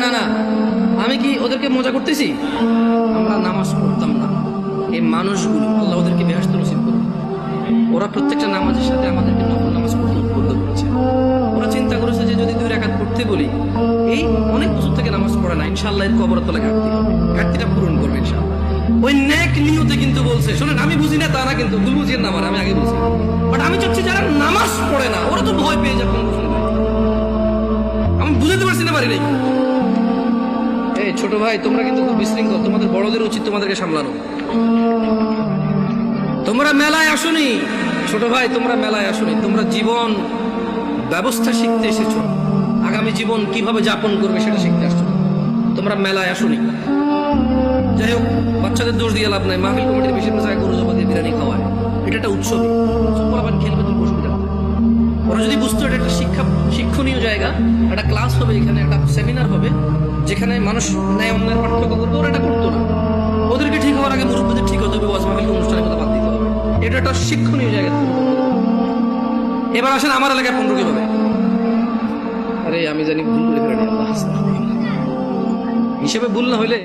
না না, আমি কি ওদেরকে মজা করতেছি? আমরা নামাজ পড়তাম না, এই মানুষগুলো আল্লাহ ওদেরকে বেহেশত নসিব করুন। ওরা প্রত্যেকটা নামাজের সাথে আমাদেরকে নফল নামাজ পড়তে উদ্বুদ্ধ করেছে। ওরা চিন্তা করেছে যে যদি 2 রাকাত পড়তে বলি, এই অনেক বছর থেকে নামাজ পড়ে না, ইনশাআল্লাহ এর কবর তলে ঘাটতি হবে, ঘাটতিটা পূরণ করবে ইনশাআল্লাহ। ওই নেক নিয়তে কিন্তু বলছে। শোনেন, আমি বুঝি না তা না, কিন্তু ভুল বুঝিয়ে না, আমি আগে বুঝি, বাট আমি চাচ্ছি যারা নামাজ পড়ে না ওরা তো ভয় পেয়ে যাবে। আমি বুঝতে পারছি না, পারি নাই। এই ছোট ভাই, তোমরা কিন্তু খুব বিশৃঙ্খল, তোমাদের বড়দের উচিত তোমাদেরকে সামলানো। তোমরা মেলায় আসোনি ছোট ভাই, তোমরা মেলায় আসোনি, তোমরা জীবন ব্যবস্থা শিখতে এসেছো, আগামী জীবন কিভাবে যাপন করবে সেটা শিখতে আসছো। তোমরা মেলায় আসোনি। যাই হোক, বাচ্চাদের দোষ দিয়ে লাভ নাই। মাহফিল কমিটির বেশিরভাগ জায়গায় গরু জবা দিয়ে বিরিয়ানি খাওয়ায়, এটা একটা উৎসব। খেলবে তো অসুবিধা। ওরা যদি বুঝতো এটা একটা শিক্ষণীয় জায়গা, একটা ক্লাস হবে, এখানে একটা সেমিনার হবে যেখানে মানুষ ন্যায় অন্যায়ের পার্থক্য করবে, ওরা এটা করতো না। ওদেরকে ঠিক হওয়ার আগে মুরব্বীদের ঠিক হতে হবে, ওয়াজ মাহফিল অনুষ্ঠানের কথা বাদ দিতে হবে। এটা একটা শিক্ষণীয় জায়গা। এবার আসেন আমার এলাকায় 15 কিভাবে। আরে আমি জানি ভুল করে ফেলেনি, আল্লাহ হিসেবে ভুল না হইলে